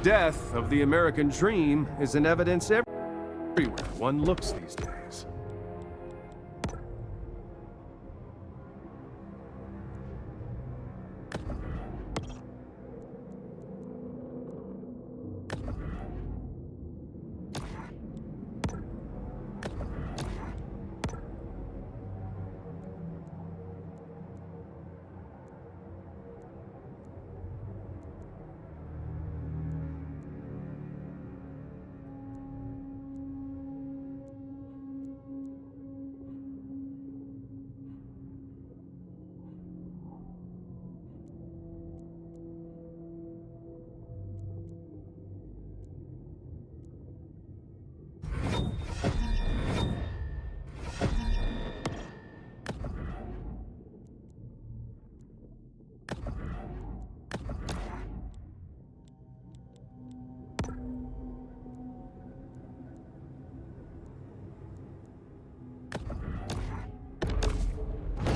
death of the American dream is in evidence everywhere one looks these days.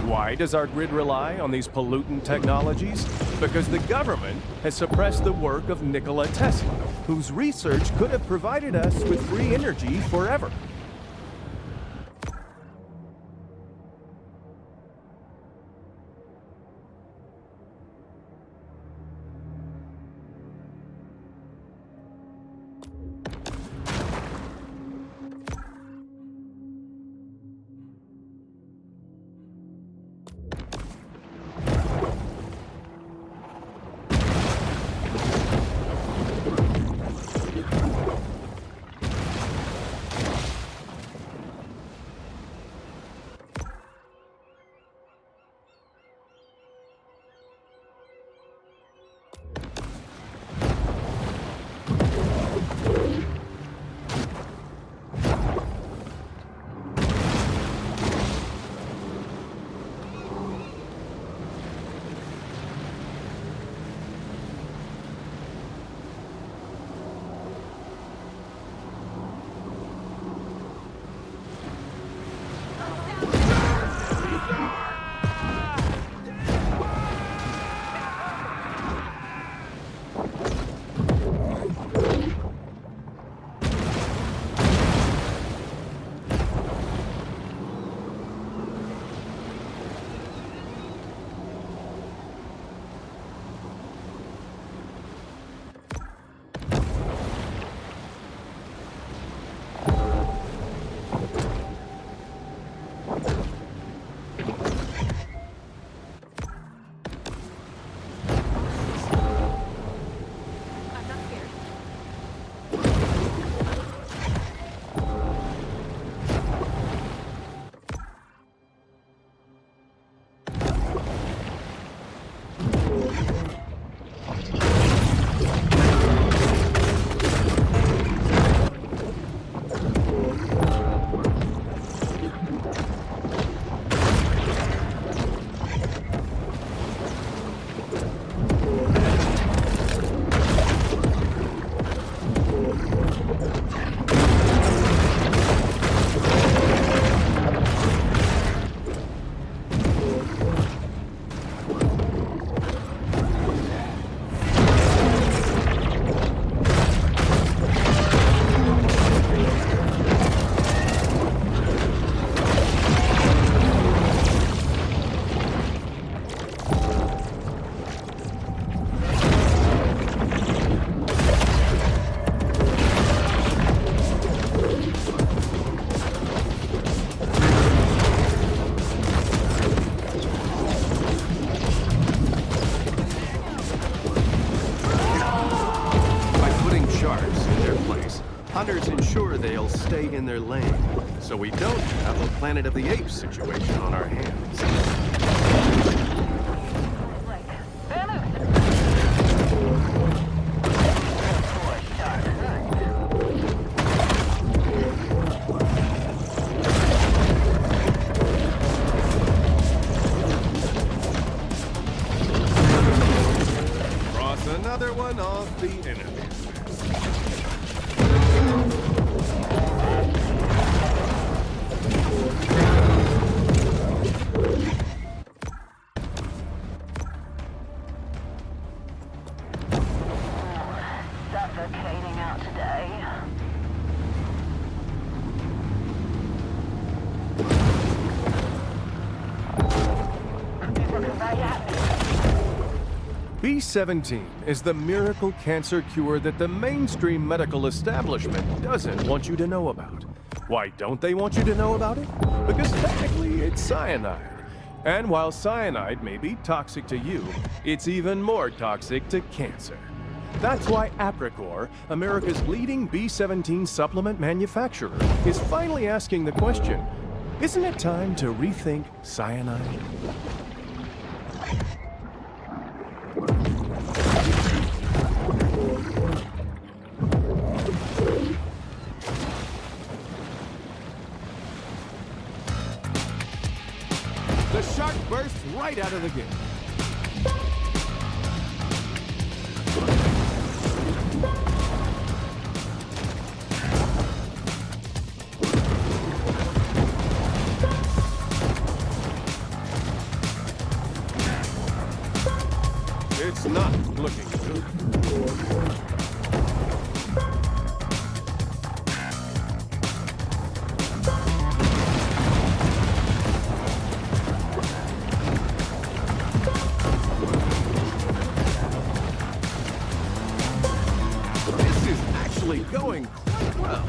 Why does our grid rely on these pollutant technologies? Because the government has suppressed the work of Nikola Tesla, whose research could have provided us with free energy forever. Hunters ensure they'll stay in their lane, so we don't have a Planet of the Apes situation on our hands. Cross another one off the enemy list. That's a B17 is the miracle cancer cure that the mainstream medical establishment doesn't want you to know about. Why don't they want you to know about it? Because technically it's cyanide. And while cyanide may be toxic to you, it's even more toxic to cancer. That's why Apricor, America's leading B17 supplement manufacturer, is finally asking the question, isn't it time to rethink cyanide? The shark bursts right out of the gate. It's not looking good. This is actually going quite well.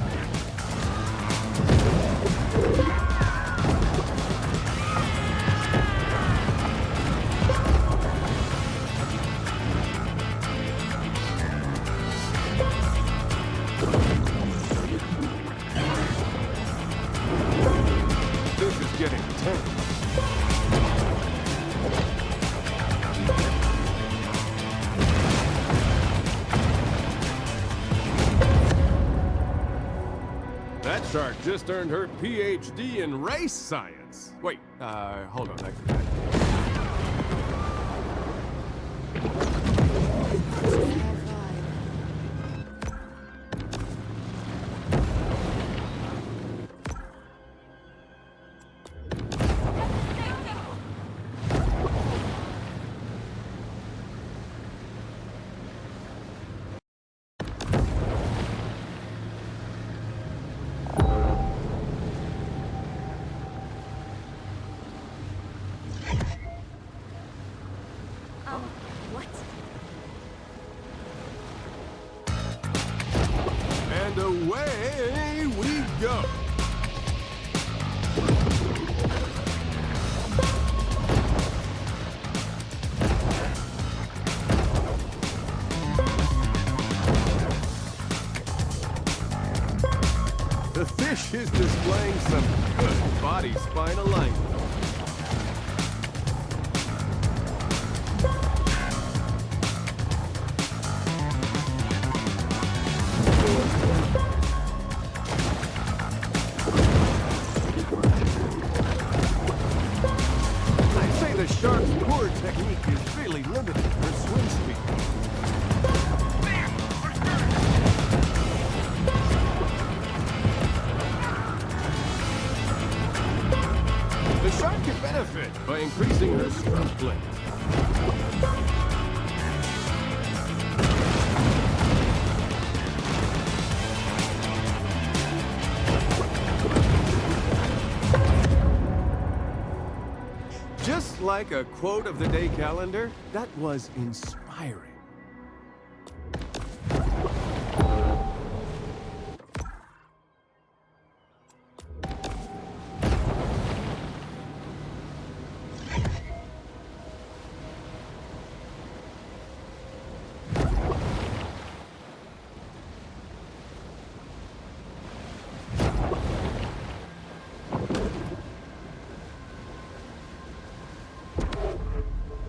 This is getting tense. That shark just earned her PhD in race science. Wait, hold on. And away we go. The fish is displaying some good body-spine alignment. The shark's poor technique is really limiting her swim speed. The shark can benefit by increasing her stroke length. Just like a quote of the day calendar, that was inspiring.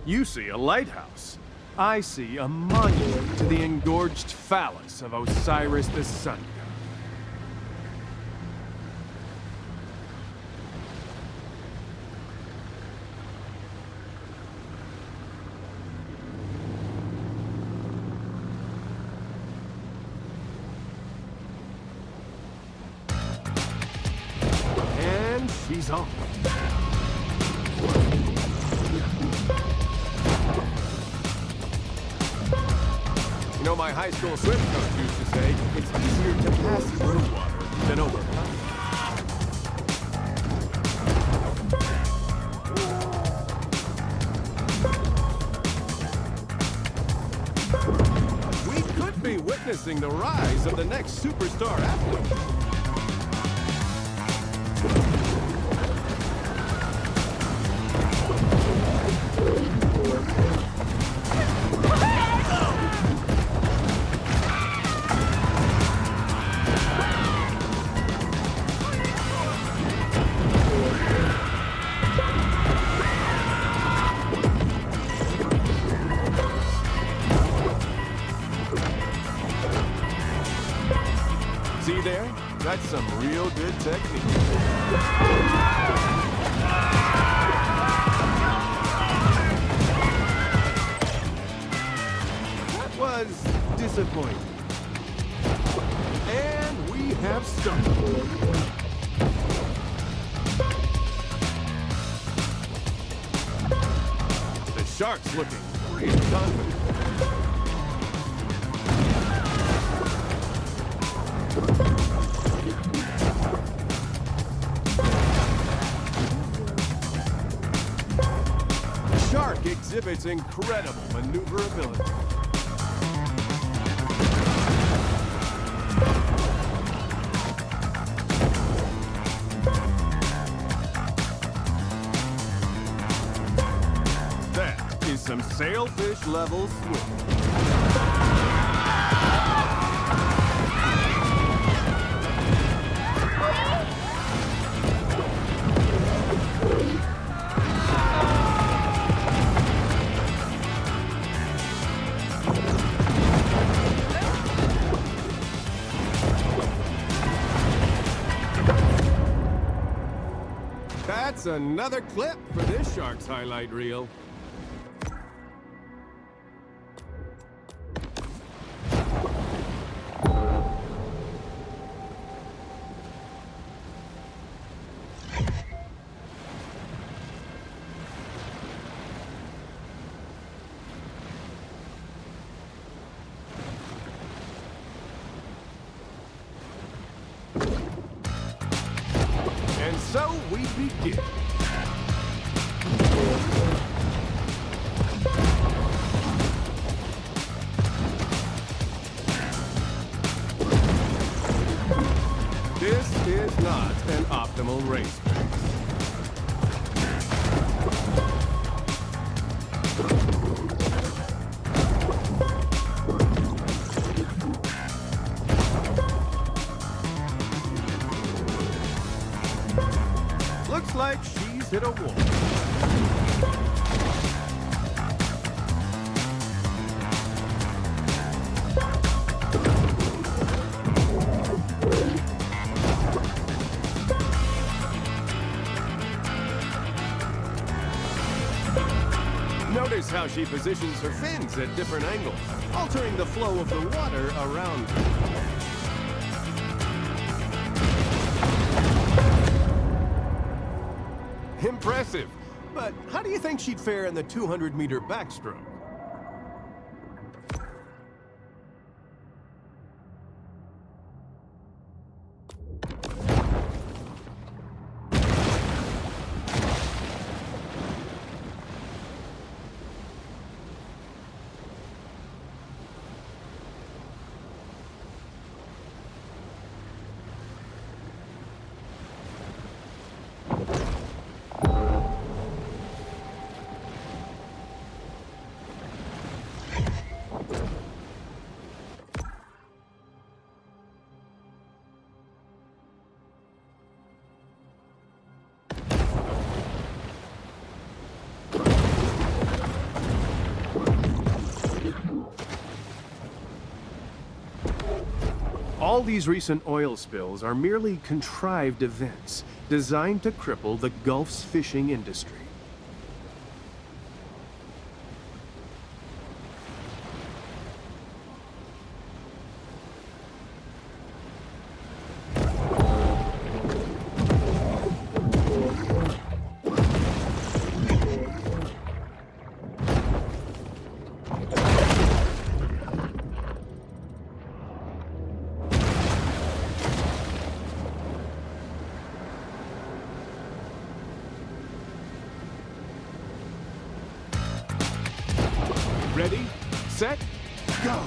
You see a lighthouse. I see a monument to the engorged phallus of Osiris the sun god. And she's off. You know, my high school swim coach used to say, it's easier to pass through water than over water. witnessing the rise of the next superstar athlete. See there? That's some real good technique. That was disappointing. And we have started. The shark's looking pretty confident. Shark exhibits incredible maneuverability. That is some sailfish level swimming. That's another clip for this shark's highlight reel. And so we begin. This is not an optimal race pace. Looks like she's hit a wall. Notice how she positions her fins at different angles, altering the flow of the water around her. Impressive. But how do you think she'd fare in the 200-meter backstroke? All these recent oil spills are merely contrived events designed to cripple the Gulf's fishing industry. Ready, set, go!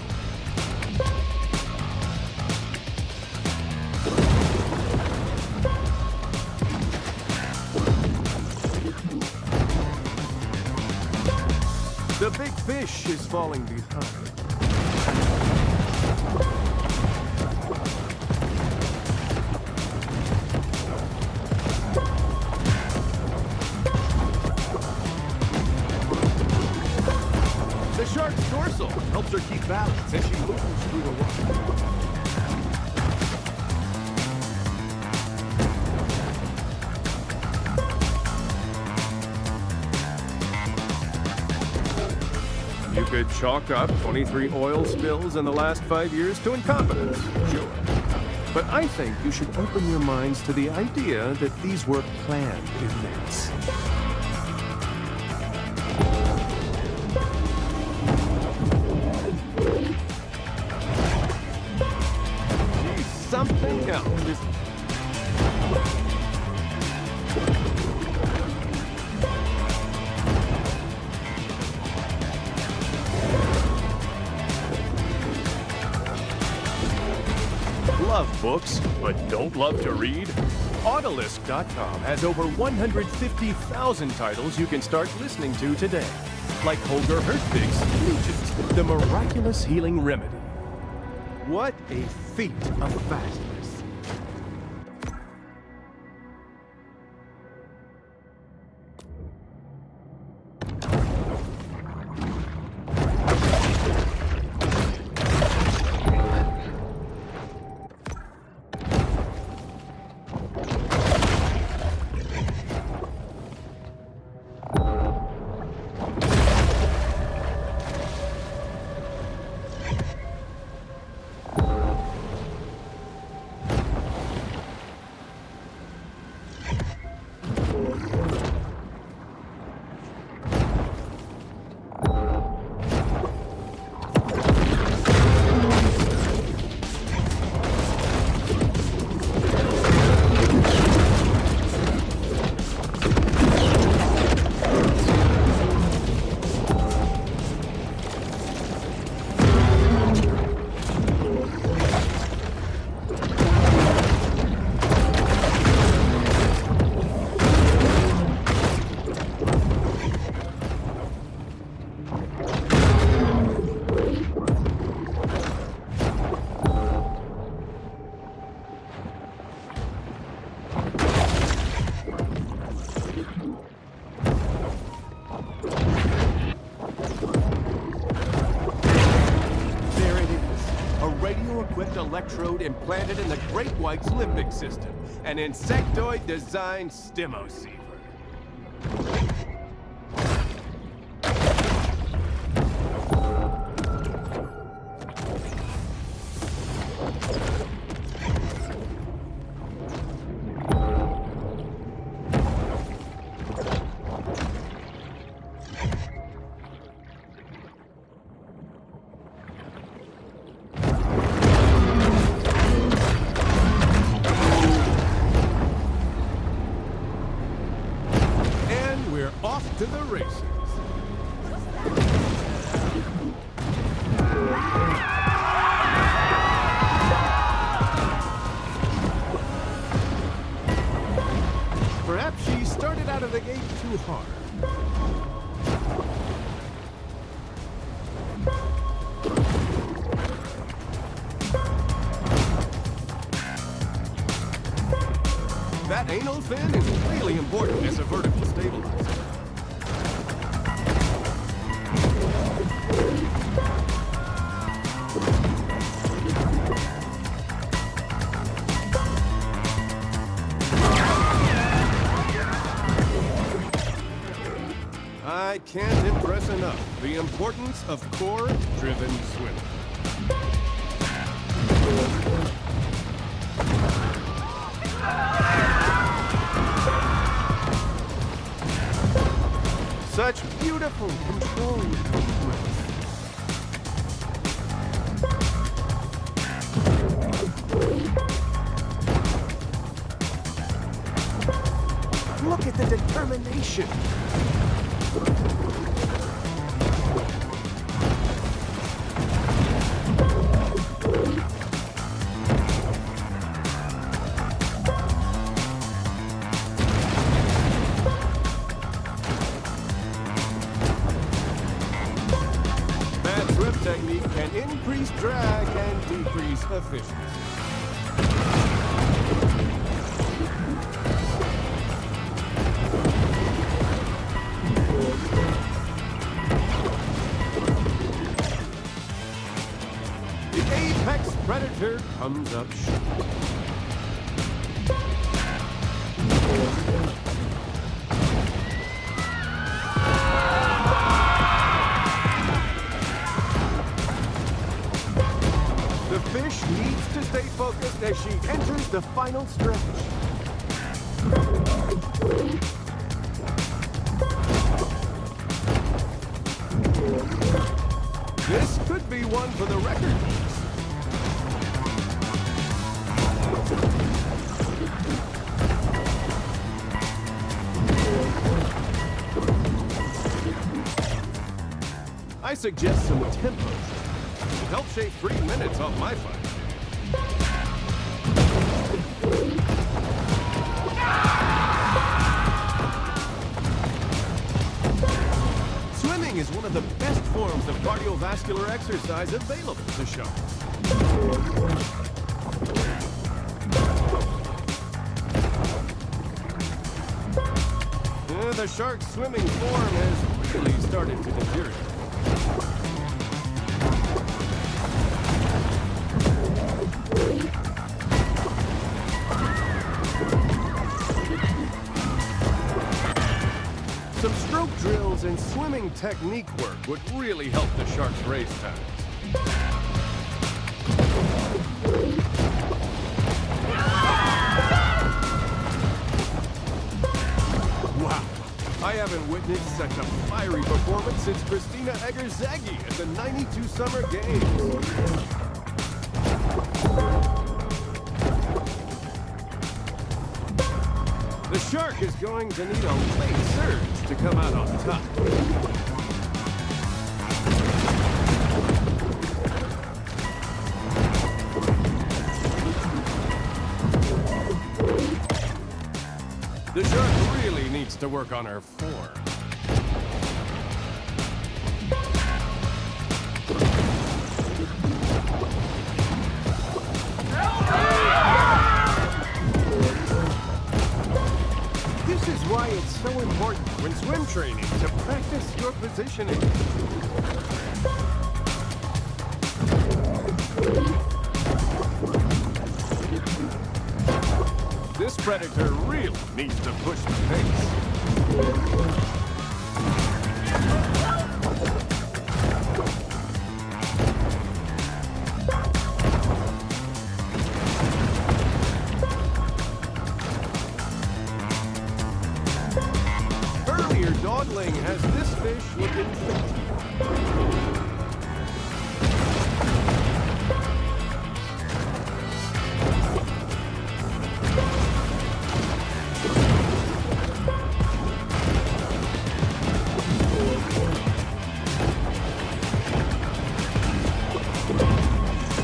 The big fish is falling behind. The shark's dorsal helps her keep balance as she moves through the water. You could chalk up 23 oil spills in the last 5 years to incompetence, sure. But I think you should open your minds to the idea that these were planned events. She's something else. Love books, but don't love to read? Autolist.com has over 150,000 titles you can start listening to today. Like Holger Hertwig's Legions, the miraculous healing remedy. What a feat of vastness. Electrode implanted in the Great White's limbic system, an insectoid-designed stimoceiver. Off to the races. Perhaps she started out of the gate too hard. That anal fin is really important as a vertical stabilizer. I can't impress enough the importance of core-driven swimming. Such beautiful control. Look at the determination. technique can increase drag and decrease efficiency. The apex predator comes up short. The fish needs to stay focused as she enters the final stretch. This could be one for the record books. I suggest some tempo. Help shave 3 minutes off my fight. Swimming is one of the best forms of cardiovascular exercise available to sharks. The shark's swimming form has really started to deteriorate. Some stroke drills and swimming technique work would really help the shark's race times. Wow, I haven't witnessed such a fiery performance since Christina Egger-Zaghi at the '92 Summer Games. The shark is going to need a late surge to come out on top. The shark really needs to work on her form. This is why it's so important when swim training to practice your positioning. This predator really needs to push the pace. Earlier dawdling has this fish looking fatigued.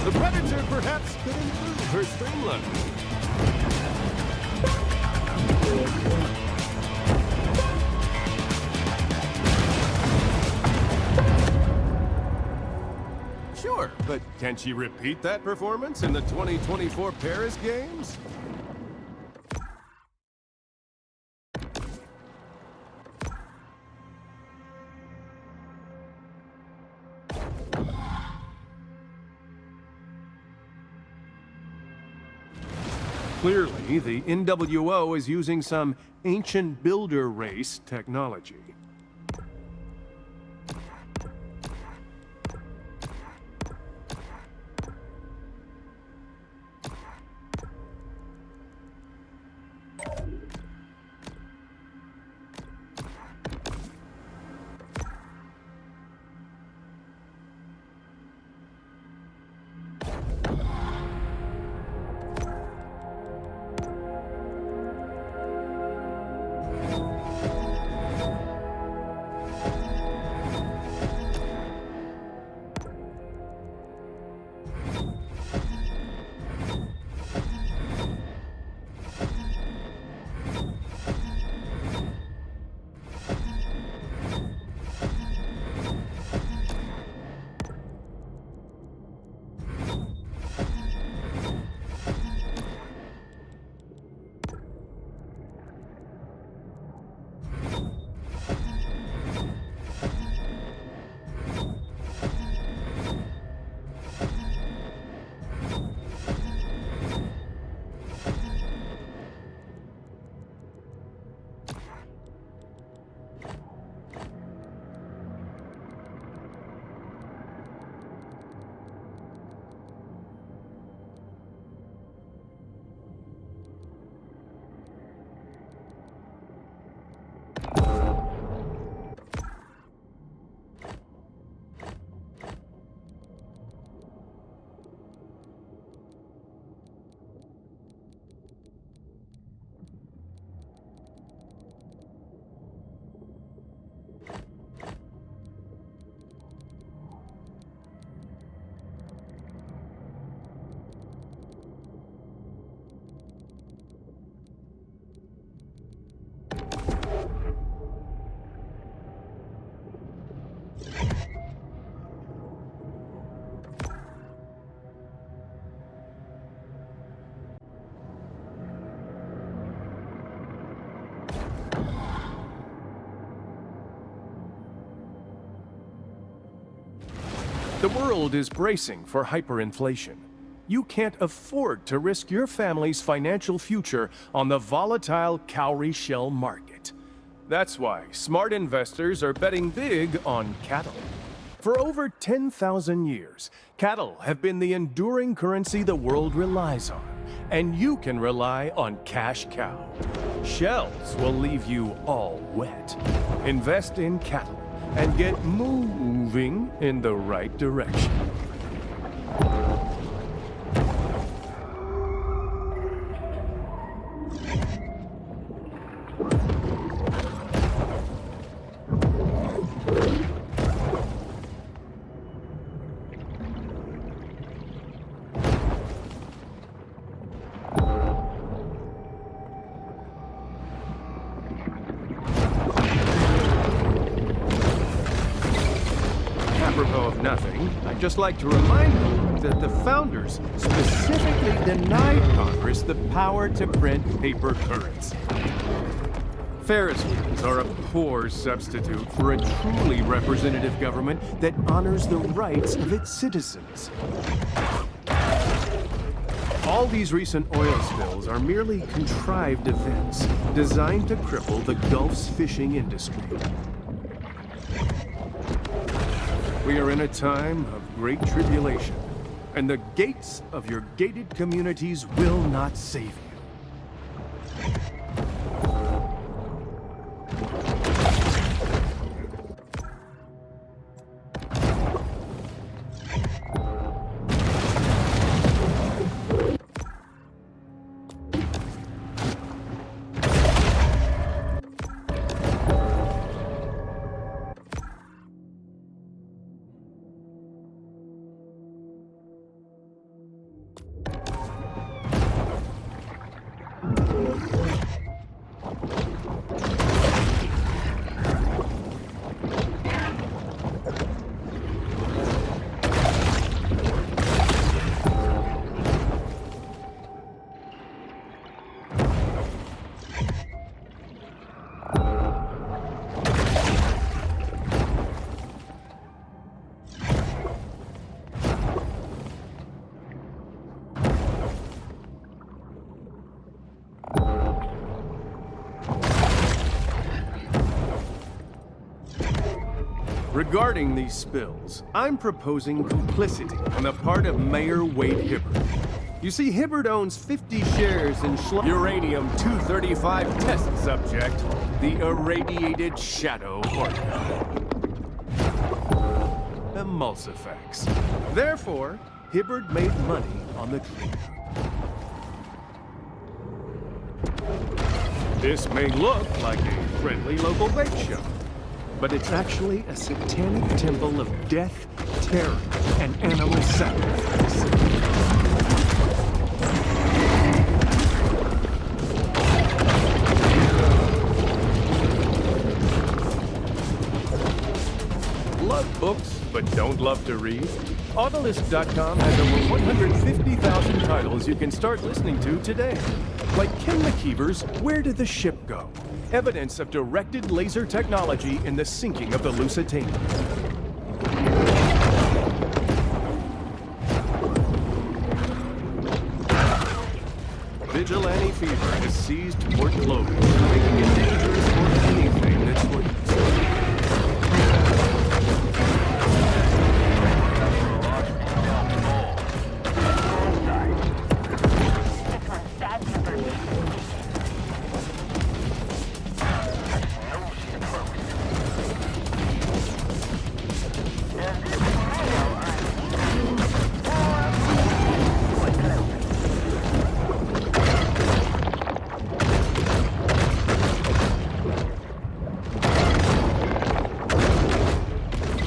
The predator perhaps could improve her streamlining. Sure, but can she repeat that performance in the 2024 Paris Games? Clearly, the NWO is using some ancient builder race technology. The world is bracing for hyperinflation. You can't afford to risk your family's financial future on the volatile cowrie shell market. That's why smart investors are betting big on cattle. For over 10,000 years, cattle have been the enduring currency the world relies on, and you can rely on cash cow. Shells will leave you all wet. Invest in cattle and get moving in the right direction. Apropos of nothing, I'd just like to remind you that the founders specifically denied Congress the power to print paper currency. Ferris wheels are a poor substitute for a truly representative government that honors the rights of its citizens. All these recent oil spills are merely contrived events designed to cripple the Gulf's fishing industry. We are in a time of great tribulation, and the gates of your gated communities will not save you. Regarding these spills, I'm proposing complicity on the part of Mayor Wade Hibbert. You see, Hibbert owns 50 shares in uranium-235 test subject, the irradiated shadow orca. Emulsifex. Therefore, Hibbert made money on the cleanup. This may look like a friendly local bake shop, but it's actually a satanic temple of death, terror, and animal sacrifice. Love books, but don't love to read? Autolist.com has over 150,000 titles you can start listening to today. Like Ken McKeever's Where Did the Ship Go? Evidence of directed laser technology in the sinking of the Lusitania. Vigilante fever has seized Port Clovis, making it dangerous for anything that swims.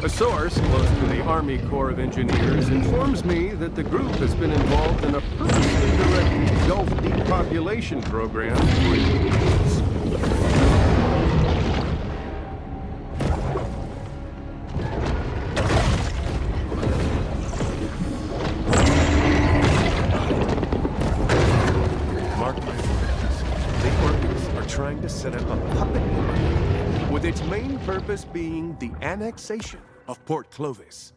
A source close to the Army Corps of Engineers informs me that the group has been involved in a purposely directed Gulf depopulation program for years. Mark my words, the Orcas are trying to set up a puppet with its main purpose being the annexation of Port Clovis.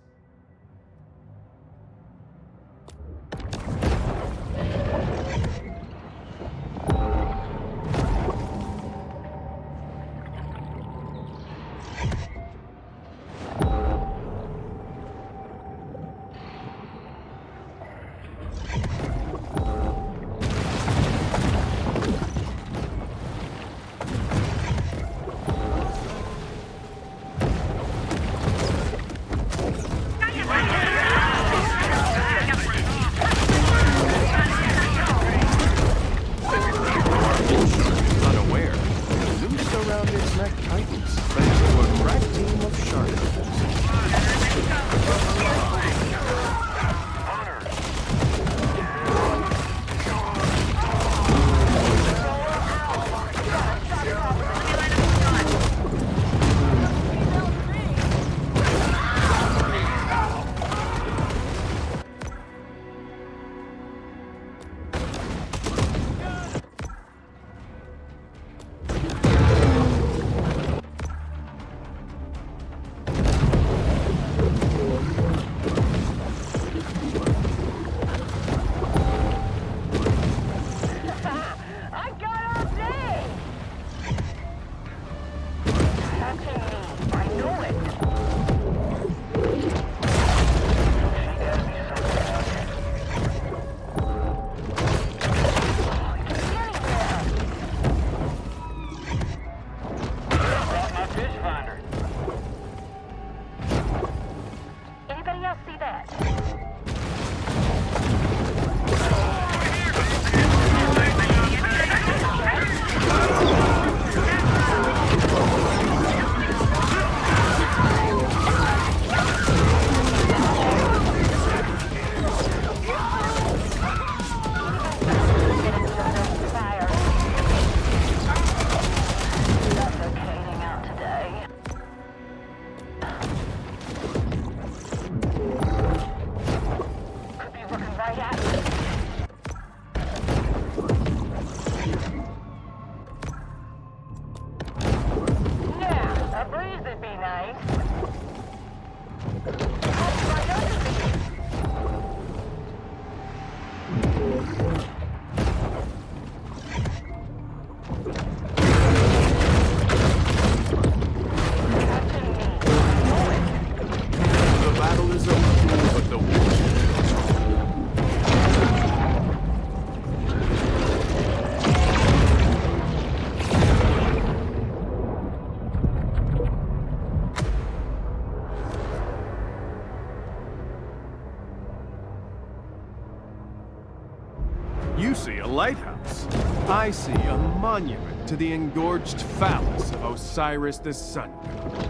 You see a lighthouse. I see a monument to the engorged phallus of Osiris the Sun God.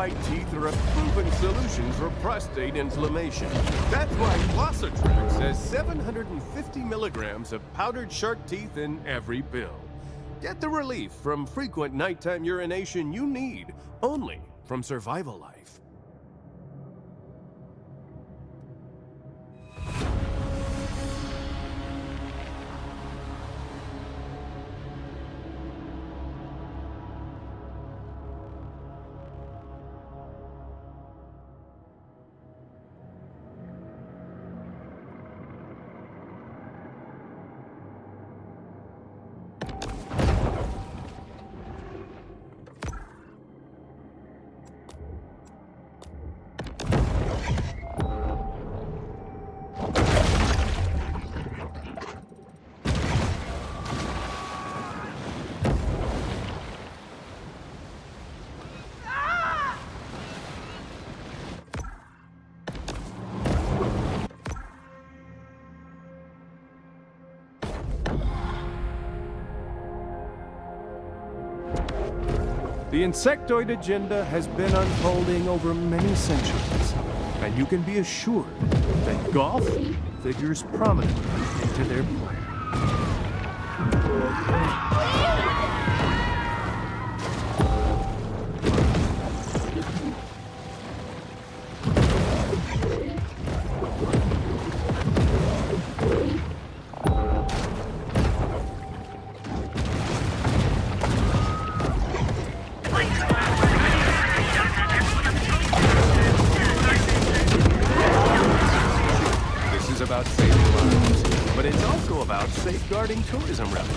White teeth are a proven solution for prostate inflammation. That's why Glossatrex has 750 milligrams of powdered shark teeth in every pill. Get the relief from frequent nighttime urination you need, only from Survival Life. The insectoid agenda has been unfolding over many centuries, and you can be assured that golf figures prominently into their plan. About saving lives, but it's also about safeguarding tourism revenue.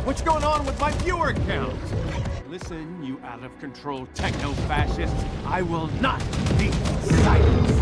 What's going on with my viewer count? Listen, you out-of-control techno-fascists, I will not be silenced.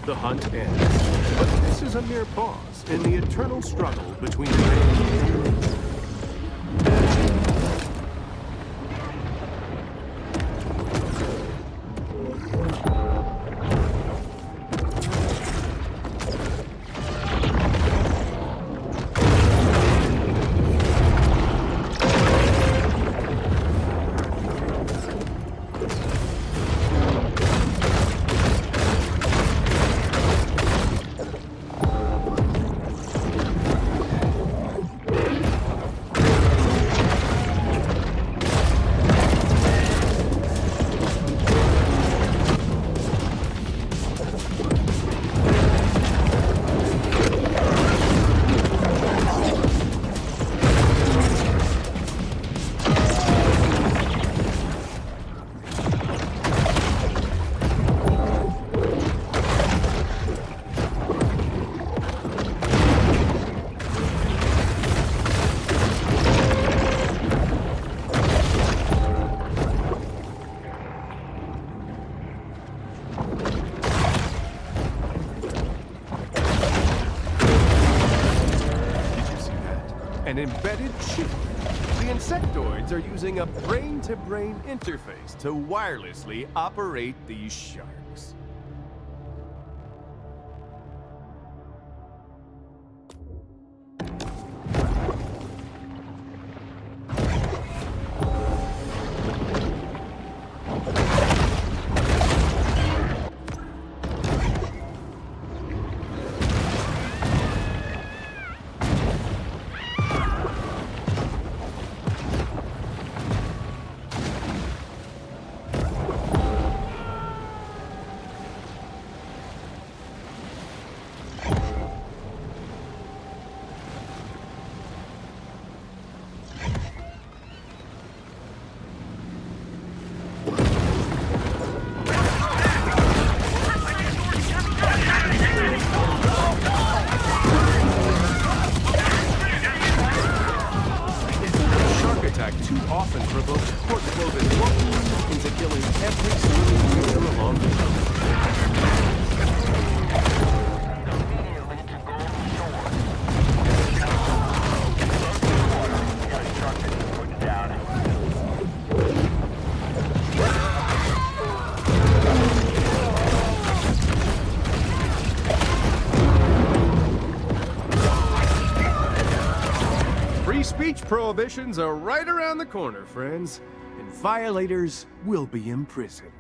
The hunt ends, but this is a mere pause in the eternal struggle between man and nature. An embedded chip. The insectoids are using a brain-to-brain interface to wirelessly operate these sharks. Speech prohibitions are right around the corner, friends, and violators will be imprisoned.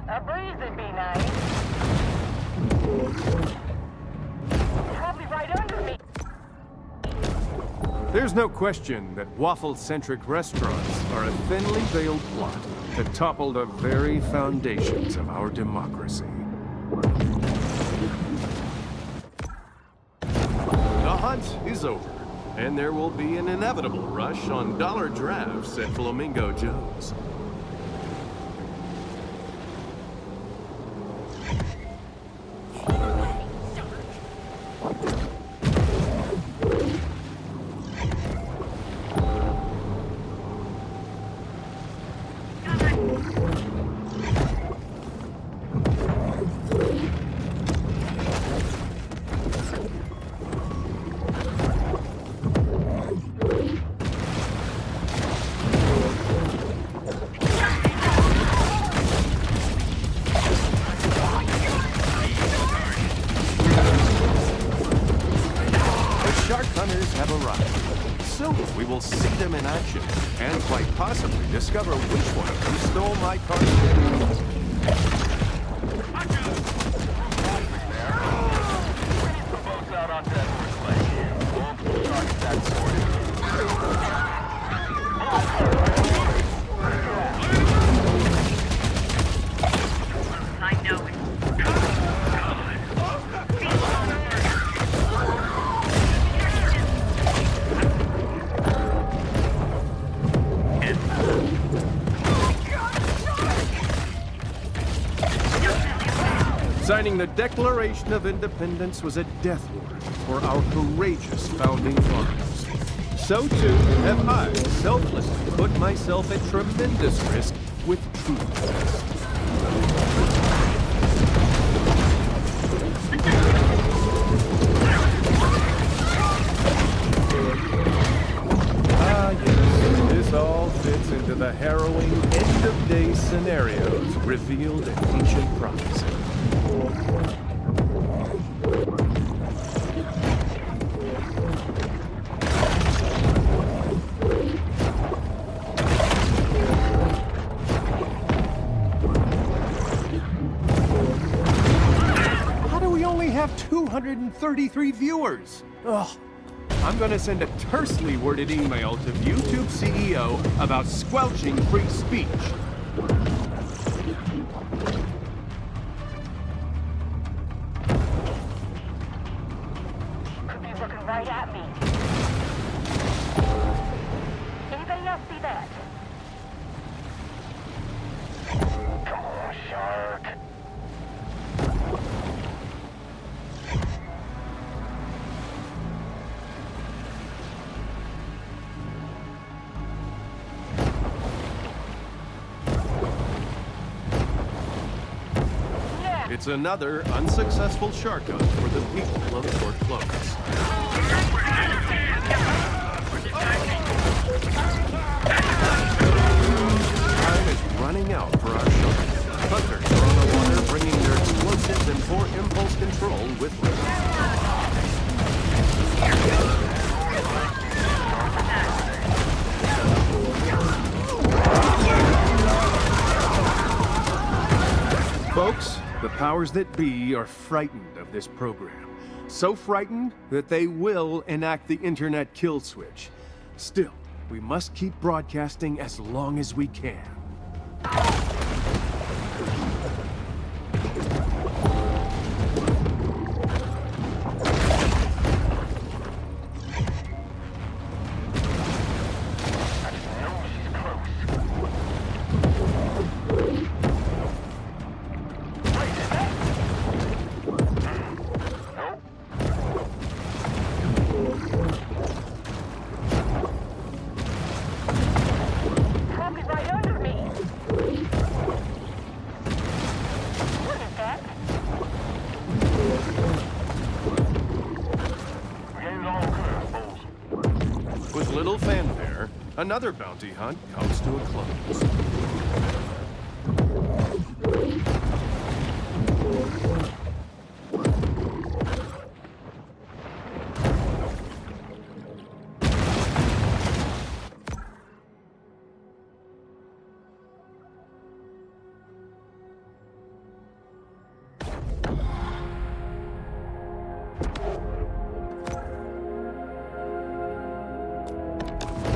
A breeze would be nice. Probably right under me. There's no question that waffle-centric restaurants are a thinly veiled plot that toppled the very foundations of our democracy. The hunt is over, and there will be an inevitable rush on dollar drafts at Flamingo Joe's. Have arrived. Soon we will see them in action, and quite possibly discover which one of them stole my cartridge. I know it. Signing the Declaration of Independence was a death warrant for our courageous founding fathers. So too have I selflessly put myself at tremendous risk with truth. Yes, this all fits into the harrowing end-of-day scenarios revealed in ancient prophecy. How do we only have 233 viewers? Ugh. I'm gonna send a tersely worded email to YouTube CEO about squelching free speech. Could be looking right at me. Anybody else see that? Come on, shark. It's another unsuccessful shark hunt for the people of Port Clovis. Time is running out for our sharks. Hunters are on the water bringing their explosives and poor impulse control with them. Folks, the powers that be are frightened of this program. So frightened that they will enact the internet kill switch. Still, we must keep broadcasting as long as we can. little fanfare, another bounty hunt comes to a close.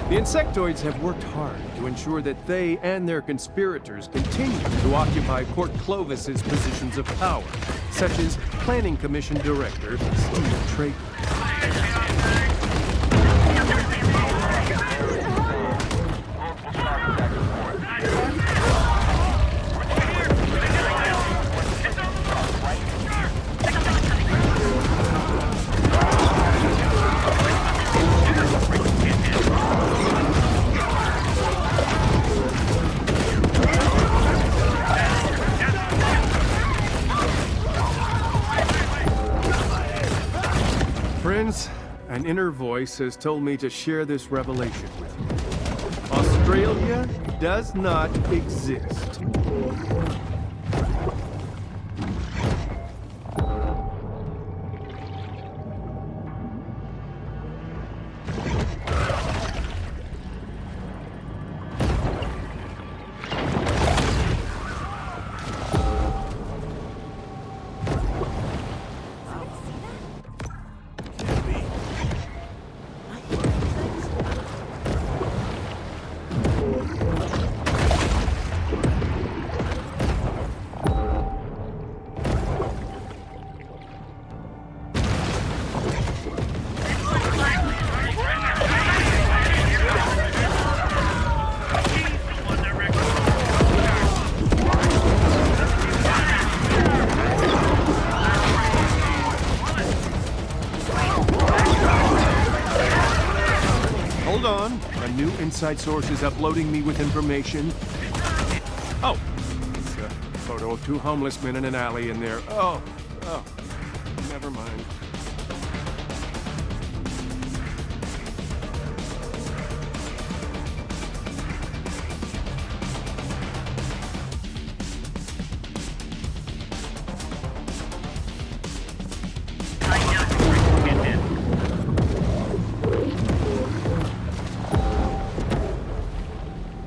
The insectoids have worked hard to ensure that they and their conspirators continue to occupy Port Clovis's positions of power, such as Planning Commission Director Steve Traeger. Friends, an inner voice has told me to share this revelation with you. Australia does not exist. Hold on. A new inside source is uploading me with information. Oh, it's a photo of two homeless men in an alley in there. Oh, never mind.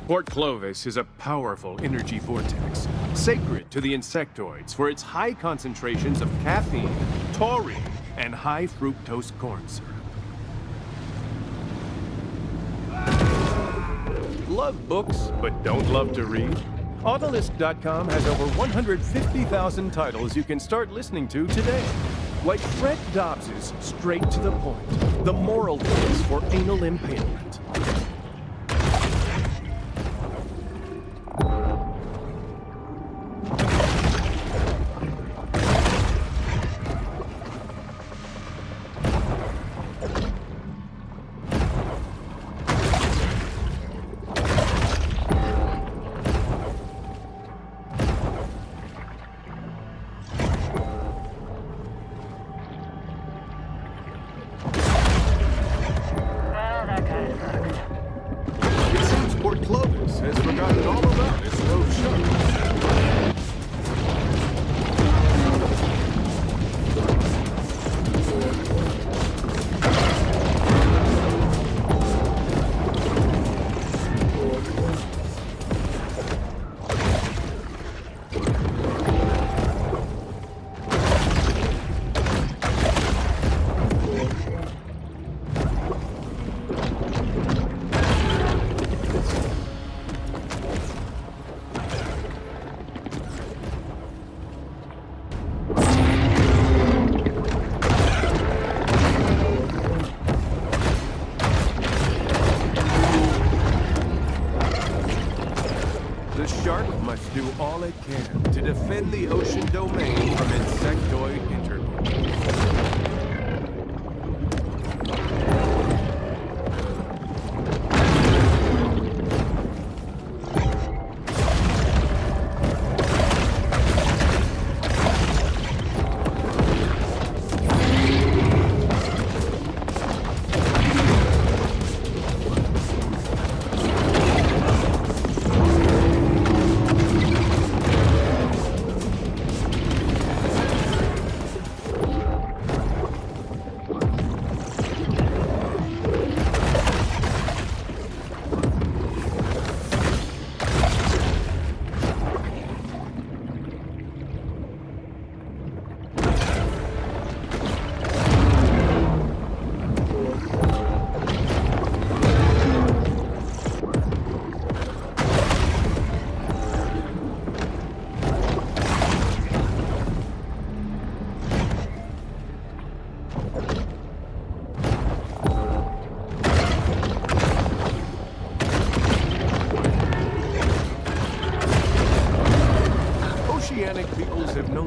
Port Clovis is a powerful energy vortex, sacred to the insectoids for its high concentrations of caffeine, taurine, and high fructose corn syrup. Love books, but don't love to read? Autolist.com has over 150,000 titles you can start listening to today. Like Fred Dobbs's Straight to the Point, the moral case for anal impalement. It seems Port Clovis has forgotten all about its low shuttle. The shark must do all it can to defend the ocean domain from insectoid intervention.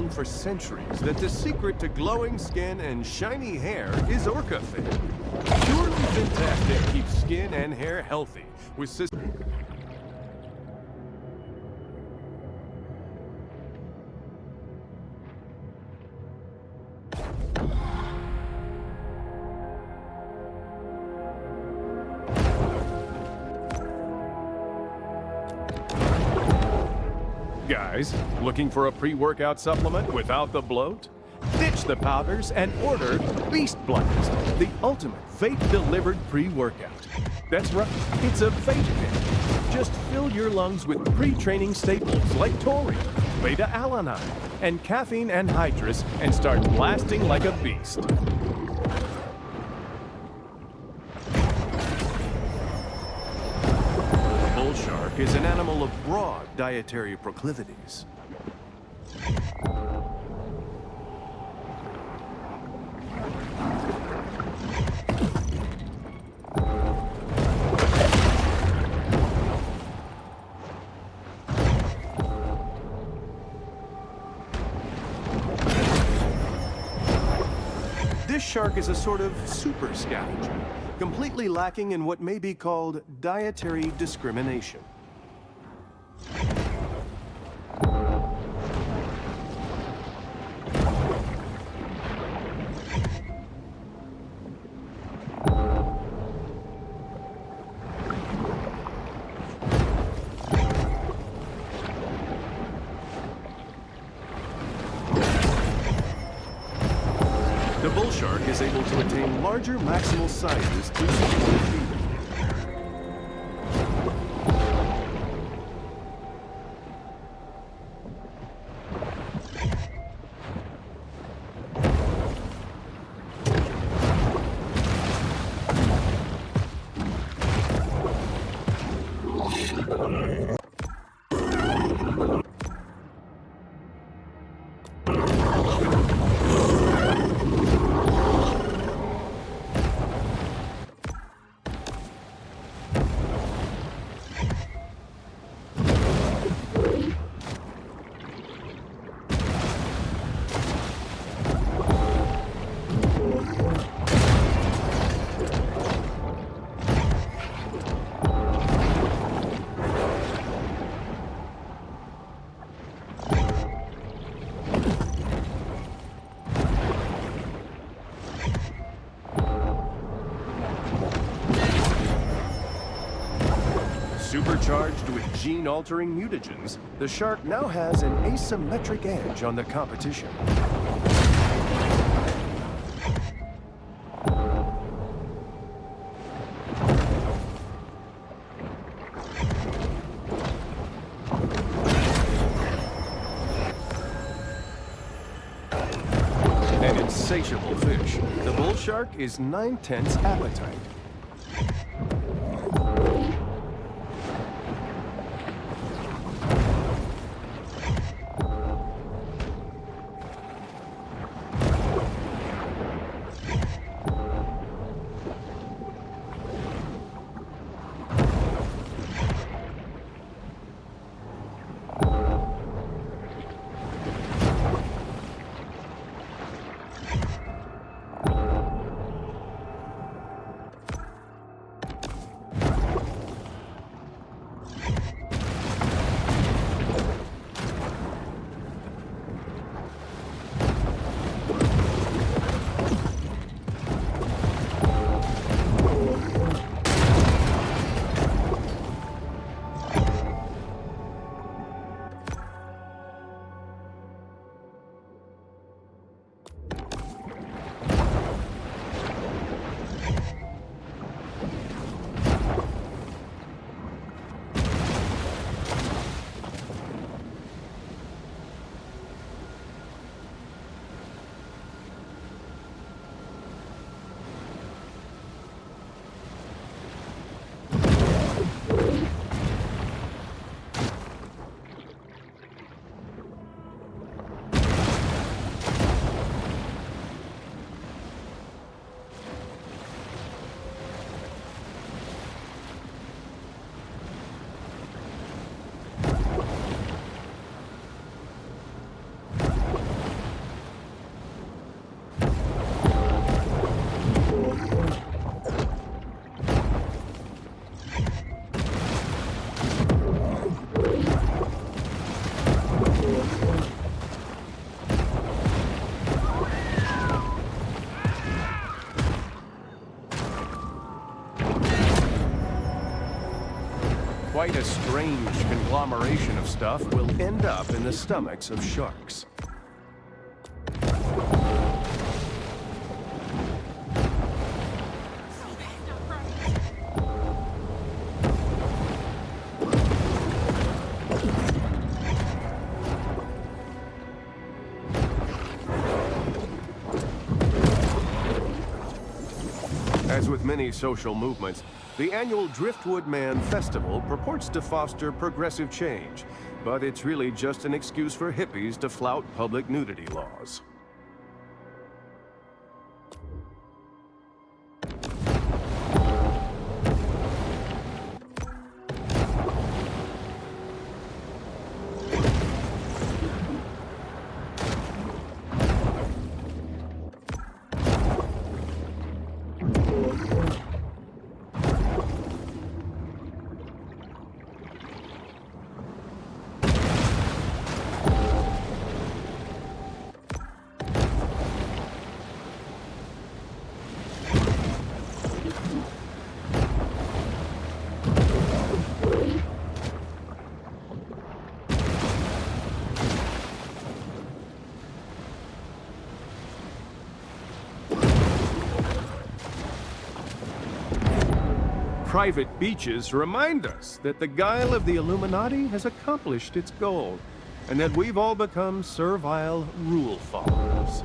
known for centuries that the secret to glowing skin and shiny hair is orca fin. Purely fantastic keeps skin and hair healthy with Guys, looking for a pre-workout supplement without the bloat? Ditch the powders and order Beast Blast, the ultimate vape-delivered pre-workout. That's right, it's a vape pen. Just fill your lungs with pre-training staples like taurine, beta-alanine, and caffeine anhydrous and start blasting like a beast. Bull shark is an animal of broad dietary proclivities. This shark is a sort of super scavenger, completely lacking in what may be called dietary discrimination. The bull shark is able to attain larger maximal sizes through supported feeding. Supercharged with gene-altering mutagens, the shark now has an asymmetric edge on the competition. An insatiable fish, the bull shark is 9/10 appetite. quite a strange conglomeration of stuff will end up in the stomachs of sharks. As with many social movements, the annual Driftwood Man Festival purports to foster progressive change, but it's really just an excuse for hippies to flout public nudity laws. Private beaches remind us that the guile of the Illuminati has accomplished its goal, and that we've all become servile rule followers.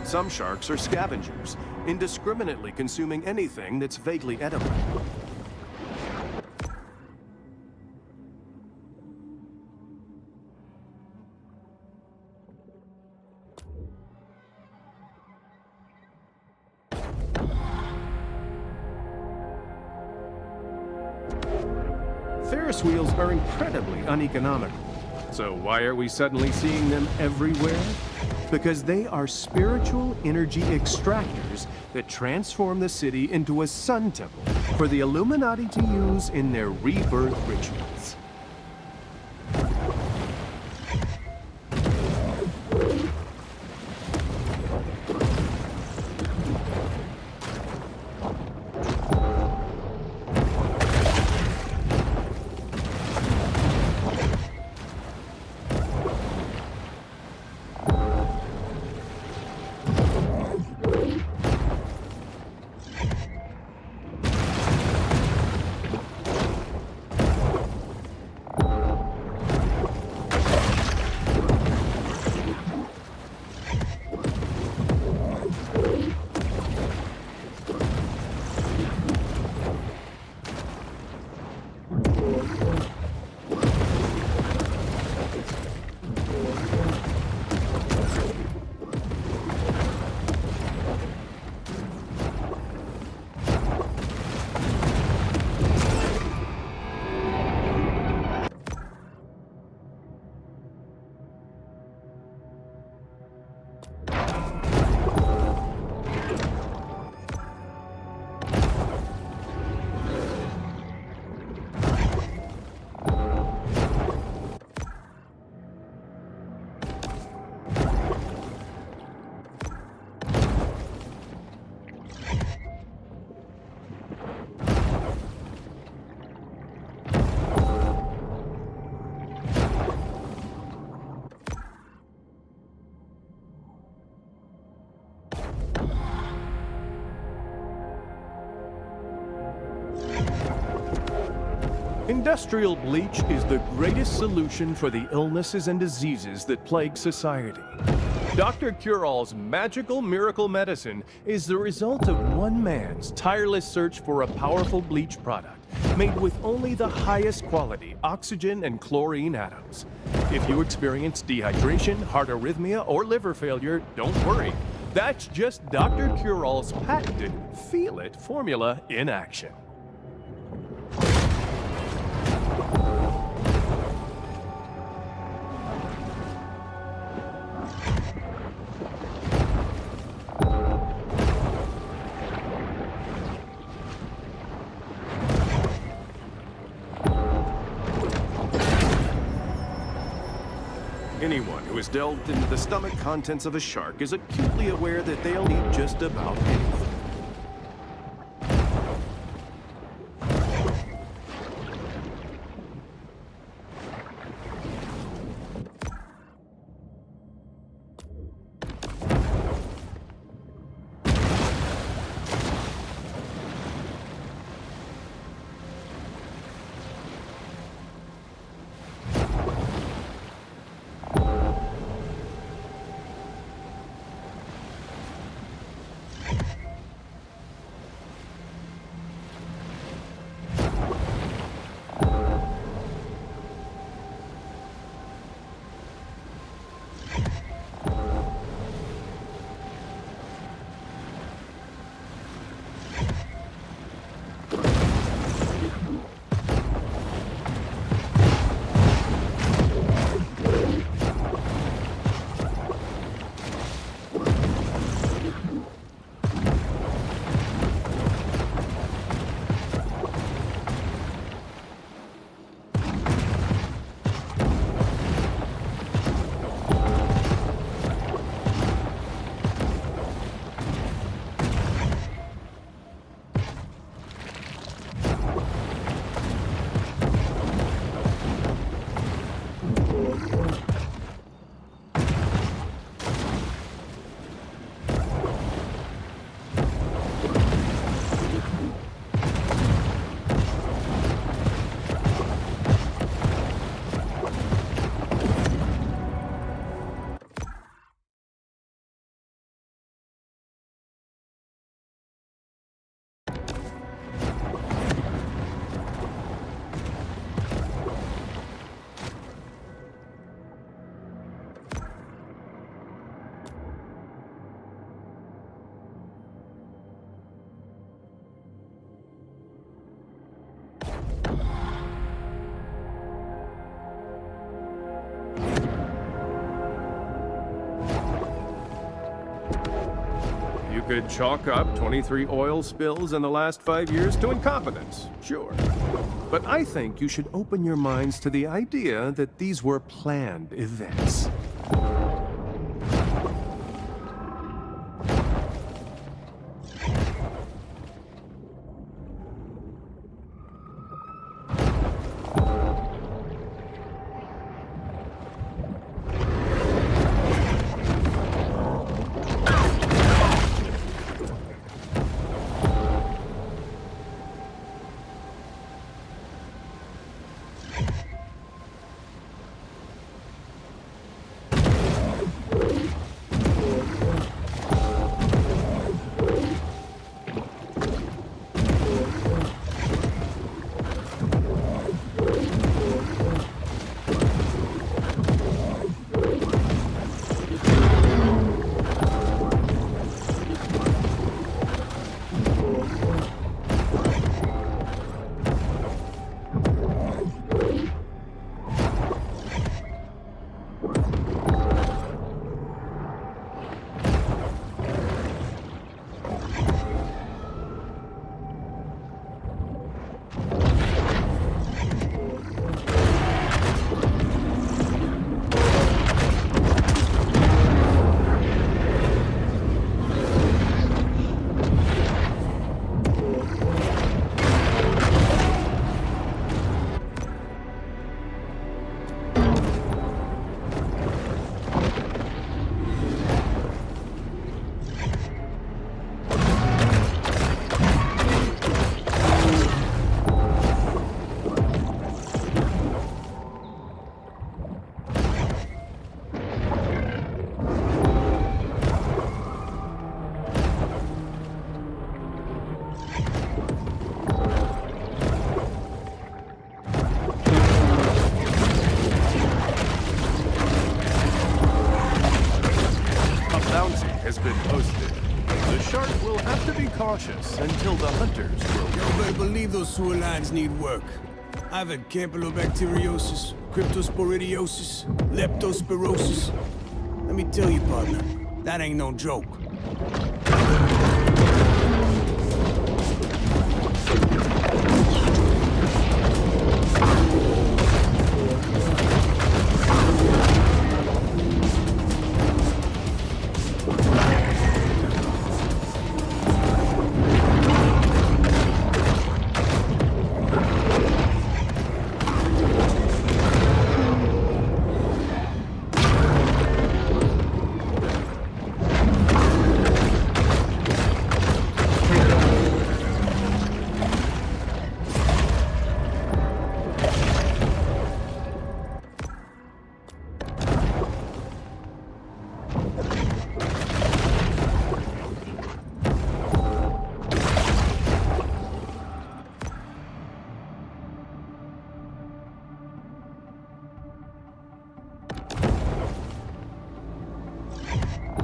Some sharks are scavengers, indiscriminately consuming anything that's vaguely edible. Ferris wheels are incredibly uneconomical. So why are we suddenly seeing them everywhere? Because they are spiritual energy extractors that transform the city into a sun temple for the Illuminati to use in their rebirth rituals. Industrial bleach is the greatest solution for the illnesses and diseases that plague society. Dr. Cure-All's magical miracle medicine is the result of one man's tireless search for a powerful bleach product made with only the highest quality oxygen and chlorine atoms. If you experience dehydration, heart arrhythmia, or liver failure, don't worry. That's just Dr. Cure-All's patented Feel It formula in action. Anyone who has delved into the stomach contents of a shark is acutely aware that they'll eat just about anything. You could chalk up 23 oil spills in the last 5 years to incompetence, sure. But I think you should open your minds to the idea that these were planned events. The shark will have to be cautious until the hunters grow. You better believe those sewer lines need work. I've had campylobacteriosis, cryptosporidiosis, leptospirosis. Let me tell you, partner, that ain't no joke.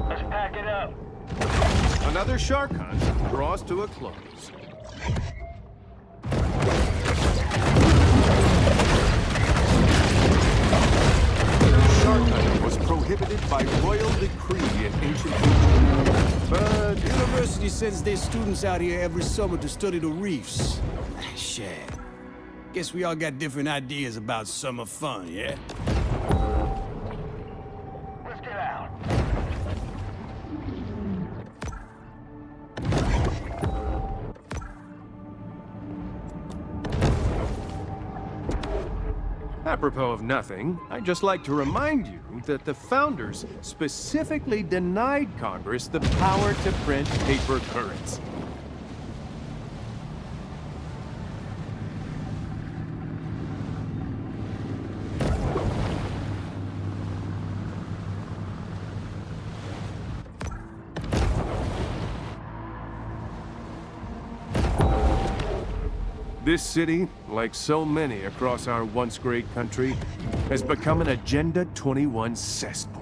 Let's pack it up. Another shark hunt draws to a close. Shark hunting was prohibited by royal decree in ancient Egypt. But the university sends their students out here every summer to study the reefs. Shit. Guess we all got different ideas about summer fun, yeah? Let's get out. Apropos of nothing, I'd just like to remind you that the founders specifically denied Congress the power to print paper currency. This city, like so many across our once great country, has become an Agenda 21 cesspool.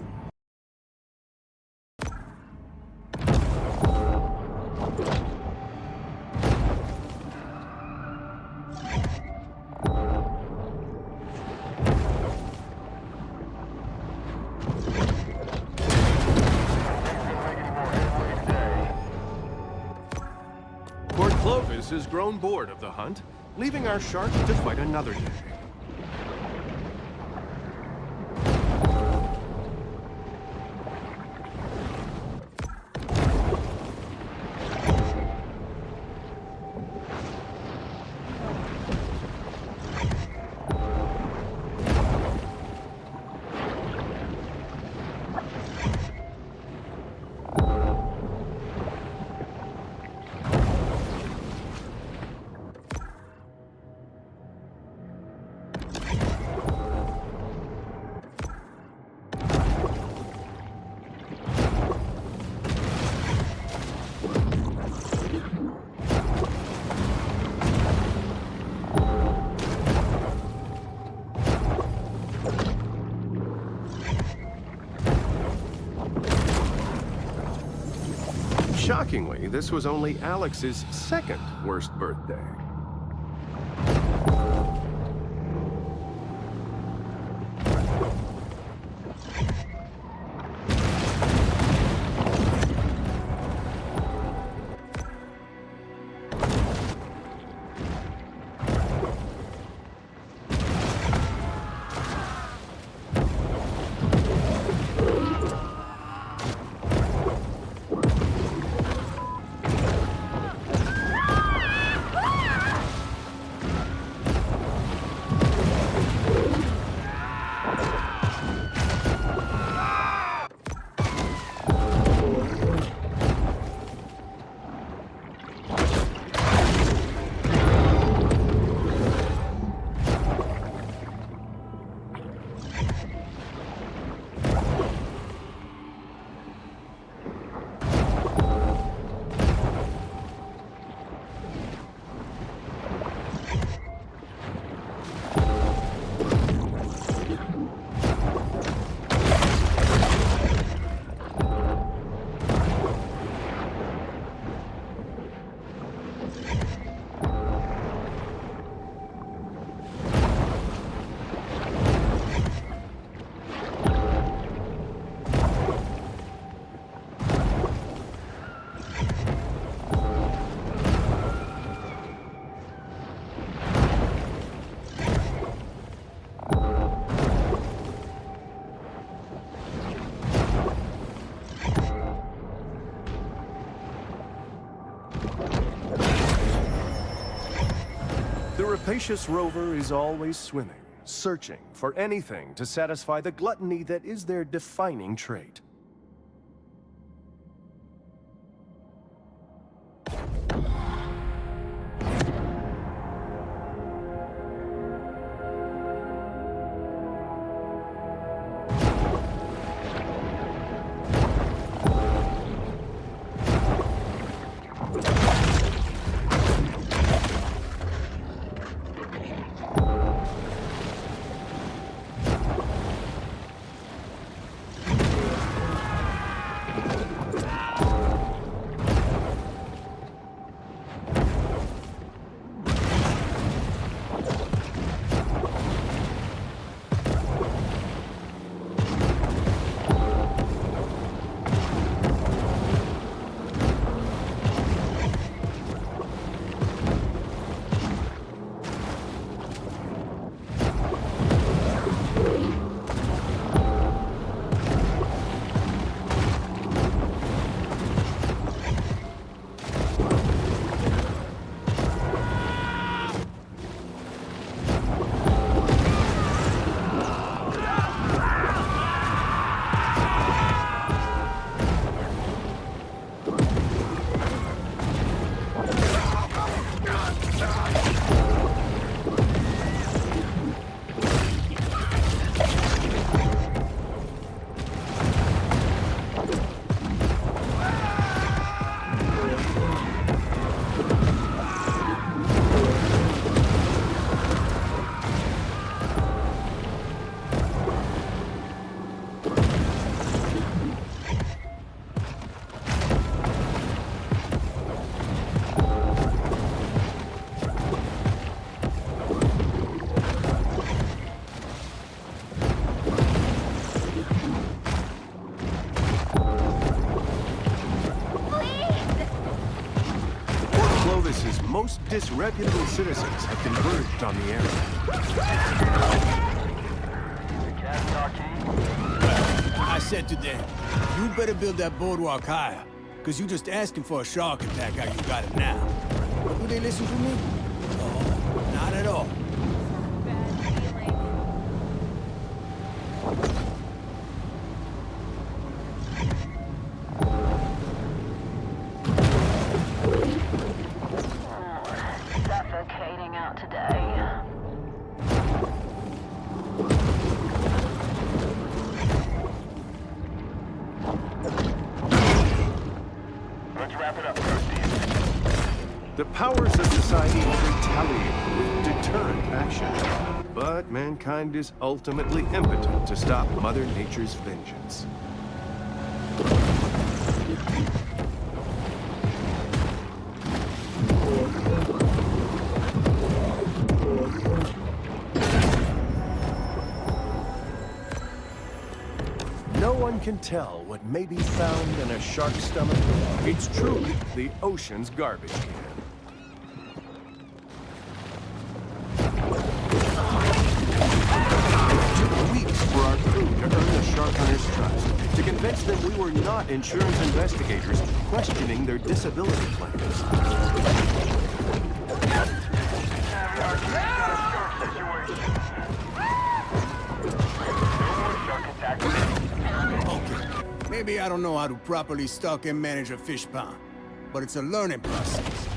Port Clovis has grown bored of the hunt, leaving our shark to fight another day. Shockingly, this was only Alex's second worst birthday. The rapacious rover is always swimming, searching for anything to satisfy the gluttony that is their defining trait. Most disreputable citizens have converged on the area. I said to them, you better build that boardwalk higher, because you just asking for a shark attack how you got it now. But do they listen to me? No, not at all. Suffocating out today. Let's wrap it up first. The powers of society retaliate with deterrent action, but mankind is ultimately impotent to stop Mother Nature's vengeance. No one can tell what may be found in a shark's stomach. It's truly the ocean's garbage can. It took weeks for our crew to earn the shark hunter's trust, to convince them we were not insurance investigators questioning their disability plans. Maybe I don't know how to properly stock and manage a fish pond, but it's a learning process.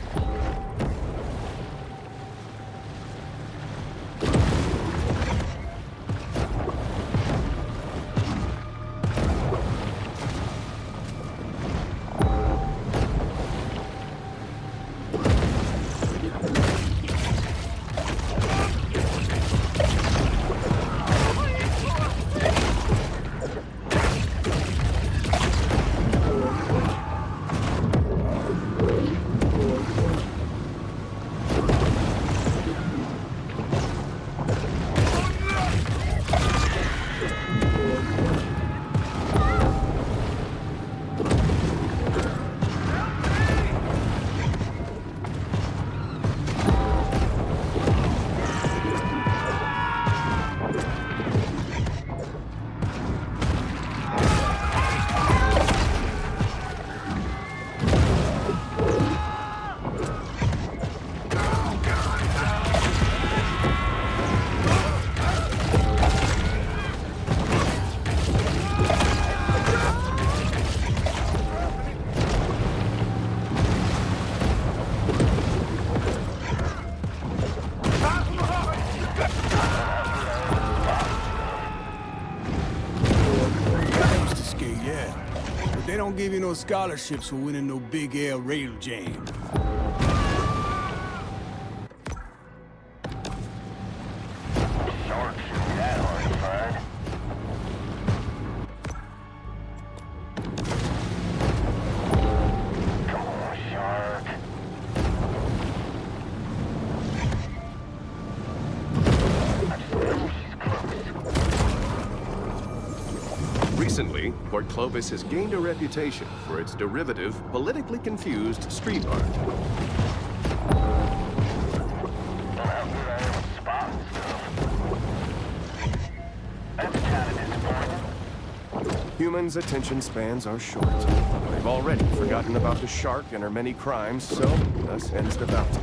no scholarships for winning no big air rail jam. Shark shouldn't be that hard to find. Come on, shark. I just know she's close. Recently, Port Clovis has gained a reputation for its derivative, politically confused street art. Don't know how good I am at spotting stuff. That's kind of disappointing. Humans' attention spans are short. They've already forgotten about the shark and her many crimes, so thus ends the bounty.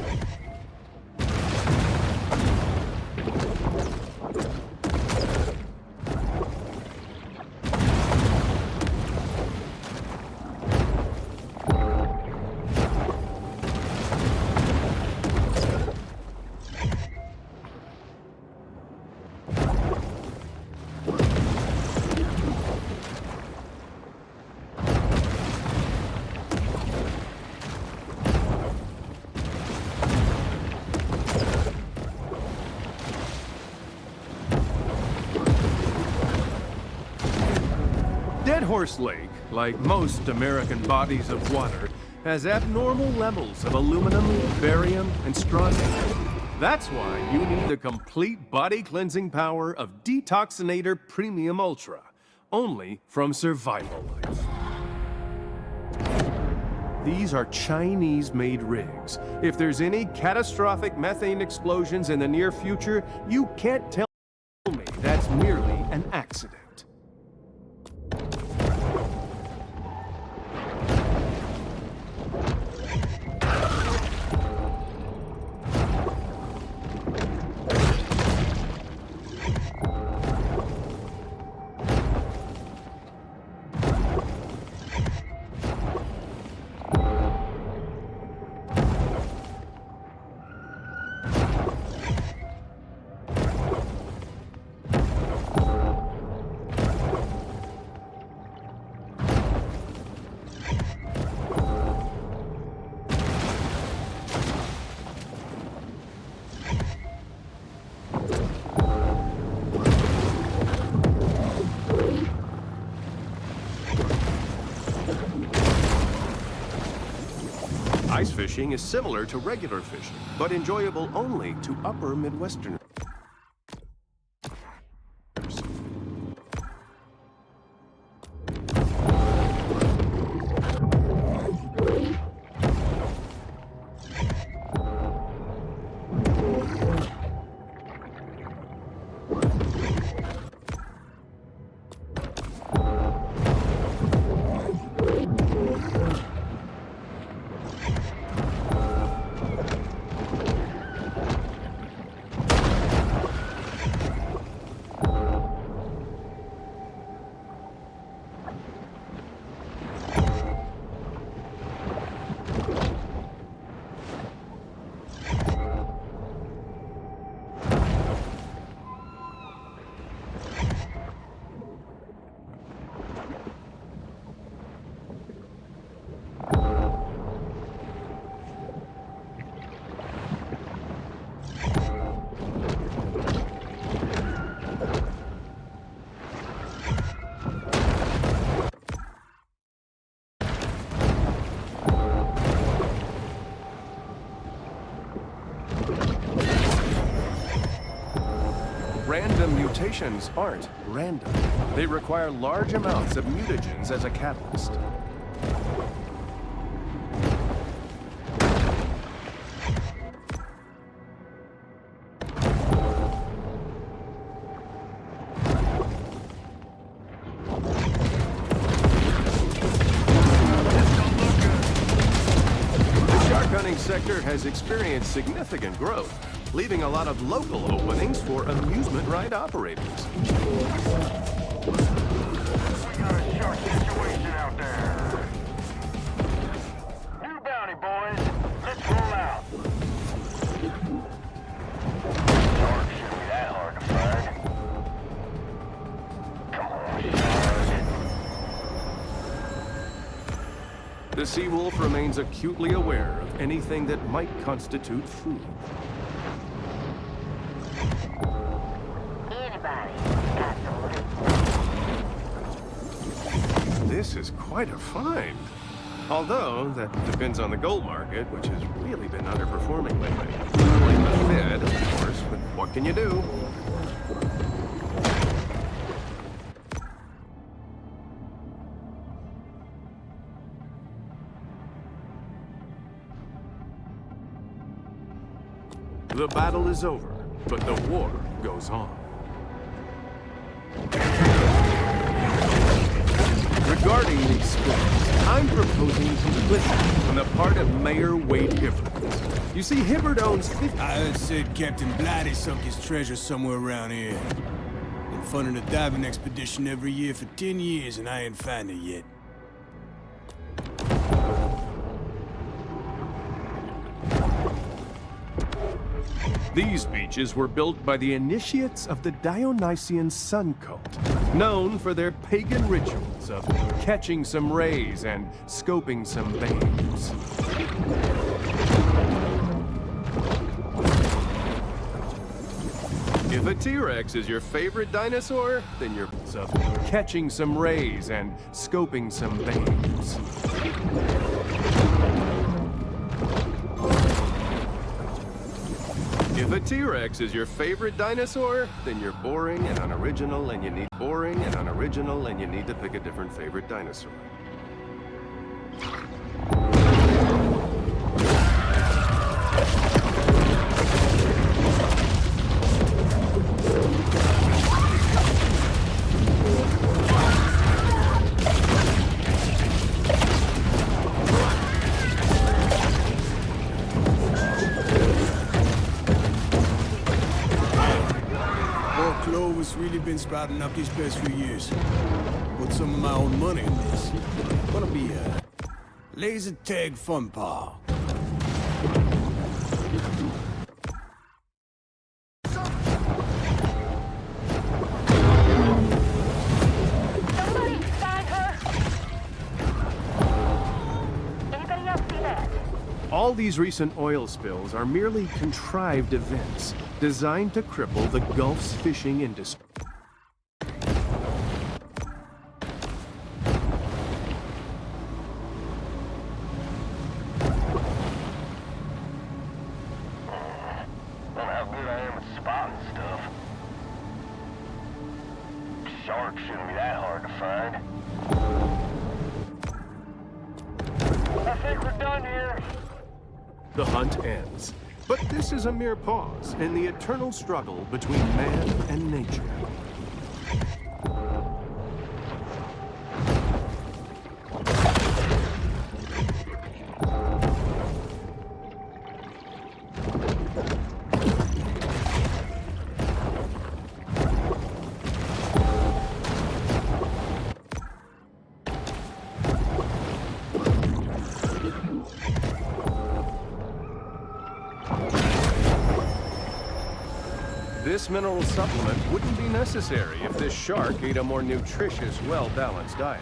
Dead Horse Lake, like most American bodies of water, has abnormal levels of aluminum, barium, and strontium. That's why you need the complete body cleansing power of Detoxinator Premium Ultra, only from Survival Life. These are Chinese-made rigs. If there's any catastrophic methane explosions in the near future, you can't tell me that's merely an accident. Ice fishing is similar to regular fishing, but enjoyable only to upper Midwesterners. Random mutations aren't random. They require large amounts of mutagens as a catalyst. The shark hunting sector has experienced significant growth, leaving a lot of local openings for amusement ride operators. We got a shark situation out there. New bounty, boys. Let's roll out. Shark shouldn't be that hard to find. Come on, shark. The sea wolf remains acutely aware of anything that might constitute food. Anybody got some loot? This is quite a find. Although, that depends on the gold market, which has really been underperforming lately. Like the Fed, of course, but what can you do? The battle is over, but the war goes on. Regarding these spills, I'm proposing complicity on the part of Mayor Wade Hibbert. You see, Hibbert owns 50... I heard said Captain Blighty sunk his treasure somewhere around here. Been funding a diving expedition every year for 10 years, and I ain't found it yet. These beaches were built by the initiates of the Dionysian sun cult, known for their pagan rituals of catching some rays and scoping some babes. If a T-Rex is your favorite dinosaur, then you're of catching some rays and scoping some babes. If a T-Rex is your favorite dinosaur, then you're boring and unoriginal and you need to pick a different favorite dinosaur. Clover's really been sprouting up these past few years. Put some of my own money in this. Gonna be a laser tag fun pal. Somebody find her! Anybody else see that? All these recent oil spills are merely contrived events designed to cripple the Gulf's fishing industry. Don't know how good I am at spotting stuff. Sharks shouldn't be that hard to find. I think we're done here. The hunt ends. But this is a mere pause in the eternal struggle between man and nature. This mineral supplement wouldn't be necessary if this shark ate a more nutritious, well-balanced diet.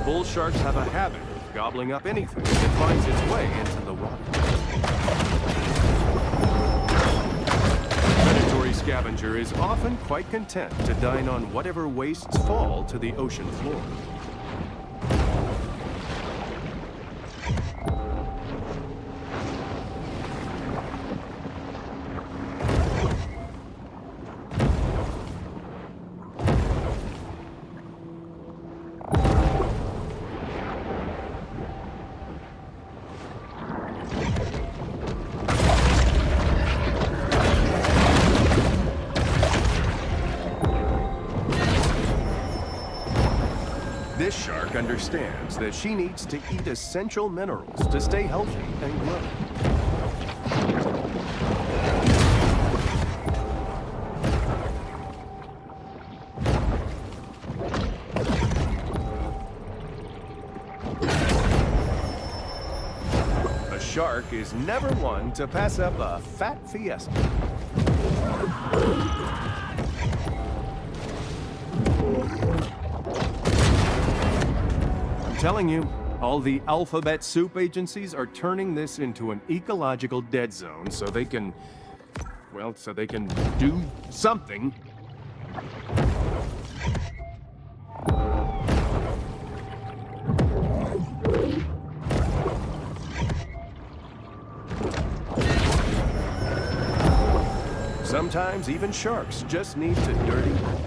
Bull sharks have a habit of gobbling up anything that finds its way into the water. The predatory scavenger is often quite content to dine on whatever wastes fall to the ocean floor. This shark understands that she needs to eat essential minerals to stay healthy and grow. A shark is never one to pass up a fat fiesta. I'm telling you, all the alphabet soup agencies are turning this into an ecological dead zone so they can, well, so they can do something. Sometimes even sharks just need to dirty walk.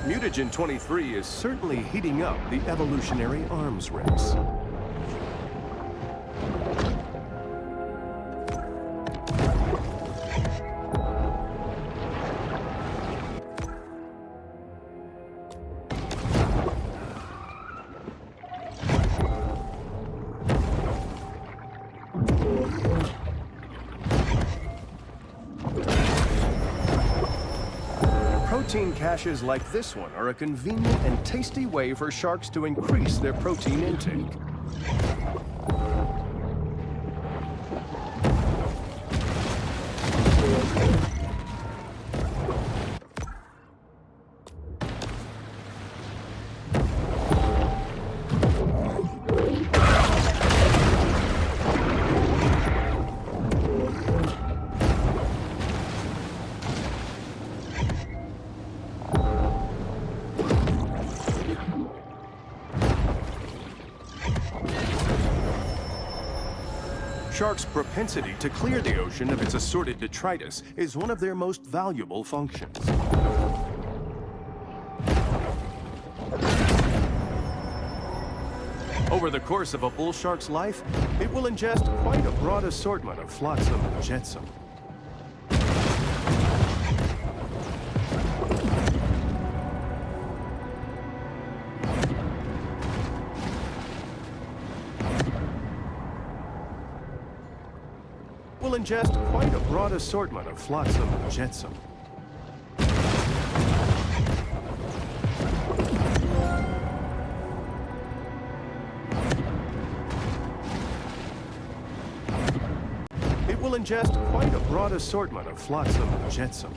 Mutagen 23 is certainly heating up the evolutionary arms race. Protein caches like this one are a convenient and tasty way for sharks to increase their protein intake. Sharks' propensity to clear the ocean of its assorted detritus is one of their most valuable functions. Over the course of a bull shark's life, it will ingest quite a broad assortment of flotsam and jetsam. Will ingest quite a broad assortment of flotsam and jetsam. It will ingest quite a broad assortment of flotsam and jetsam. It will ingest quite a broad assortment of flotsam and jetsam.